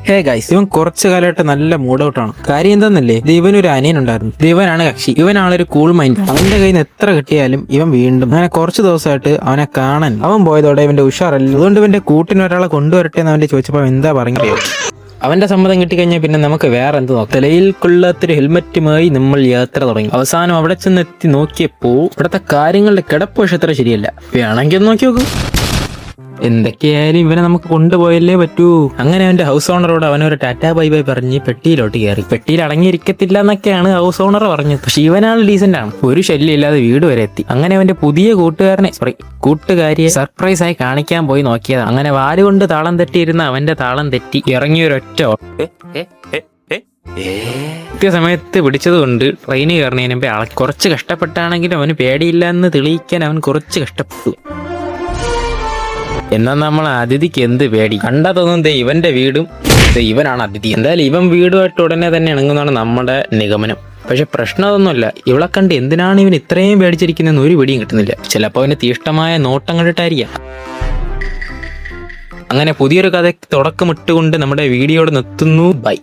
Hey guys, ഇവൻ കുറച്ചു കാലമായിട്ട് നല്ല മൂഡ് ഔട്ടാണ്. കാര്യം എന്താന്നല്ലേ, ഇവനൊരു അനിയൻ ഉണ്ടായിരുന്നു. ഇവനാണ് കക്ഷി. ഇവനാളൊരു കൂൾ മൈൻഡ്. അവന്റെ കയ്യിൽ നിന്ന് എത്ര കിട്ടിയാലും ഇവൻ വീണ്ടും. അങ്ങനെ കുറച്ച് ദിവസമായിട്ട് അവനെ കാണാൻ. അവൻ പോയതോടെ ഇവന്റെ ഉഷാറല്ല. അതുകൊണ്ട് ഇവന്റെ കൂട്ടിന് ഒരാളെ കൊണ്ടുവരട്ടെ എന്ന് അവന്റെ ചോദിച്ചപ്പോൾ എന്താ പറഞ്ഞത്? അവന്റെ സമ്മതം കിട്ടിക്കഴിഞ്ഞാൽ പിന്നെ നമുക്ക് വേറെ എന്ത് നോക്കാം. തലയിൽ കൊള്ളാത്തൊരു ഹെൽമറ്റുമായി നമ്മൾ യാത്ര തുടങ്ങി. അവസാനം അവിടെ ചെന്നെത്തി നോക്കിയപ്പോ ഇവിടത്തെ കാര്യങ്ങളുടെ കിടപ്പ് പക്ഷെ അത്ര ശരിയല്ല. വേണമെങ്കിൽ നോക്കി നോക്കൂ. എന്തൊക്കെയായാലും ഇവനെ നമുക്ക് കൊണ്ടുപോയല്ലേ പറ്റൂ. അങ്ങനെ അവന്റെ ഹൗസ് ഓണറോട് അവനൊരു ടാറ്റാ ബൈ ബൈ പറഞ്ഞ് പെട്ടിയിലോട്ട് കയറി. പെട്ടിയിൽ അടങ്ങിയിരിക്കത്തില്ല എന്നൊക്കെയാണ് ഹൗസ് ഓണർ പറഞ്ഞത്. പക്ഷെ ഇവനാൾ ഡീസന്റ് ആണ്. ഒരു ശല്യം ഇല്ലാതെ വീട് വരെ എത്തി. അങ്ങനെ അവന്റെ പുതിയ കൂട്ടുകാരിയെ സർപ്രൈസ് ആയി കാണിക്കാൻ പോയി നോക്കിയതാണ്. അങ്ങനെ വാലുകൊണ്ട് താളം തെറ്റിയിരുന്ന അവന്റെ താളം തെറ്റി ഇറങ്ങിയൊരൊറ്റ കൃത്യസമയത്ത് പിടിച്ചതുകൊണ്ട് ട്രെയിന് കയറുന്നതിന് മുമ്പേ ആളെ കുറച്ച് കഷ്ടപ്പെട്ടാണെങ്കിലും അവന് പേടിയില്ല എന്ന് തെളിയിക്കാൻ അവൻ കുറച്ച് കഷ്ടപ്പെട്ടു. എന്നാൽ നമ്മൾ അതിഥിക്ക് എന്ത് പേടി? കണ്ടാ തോന്നുന്നത് ഇവന്റെ വീടും ഇവനാണ് അതിഥി. എന്തായാലും ഇവൻ വീടുമായിട്ട് ഉടനെ തന്നെ ഇണങ്ങുന്നതാണ് നമ്മുടെ നിഗമനം. പക്ഷെ പ്രശ്നം അതൊന്നുമല്ല. ഇവളെ കണ്ട് എന്തിനാണ് ഇവൻ ഇത്രയും പേടിച്ചിരിക്കുന്നതെന്ന് ഒരു പിടിയും കിട്ടുന്നില്ല. ചിലപ്പോൾ അവന് തീഷ്ണമായ നോട്ടം കണ്ടിട്ടായിരിക്കാം. അങ്ങനെ പുതിയൊരു കഥയ്ക്ക് തുടക്കമിട്ടുകൊണ്ട് നമ്മുടെ വീഡിയോയുടെ നിർത്തുന്നു. ബൈ.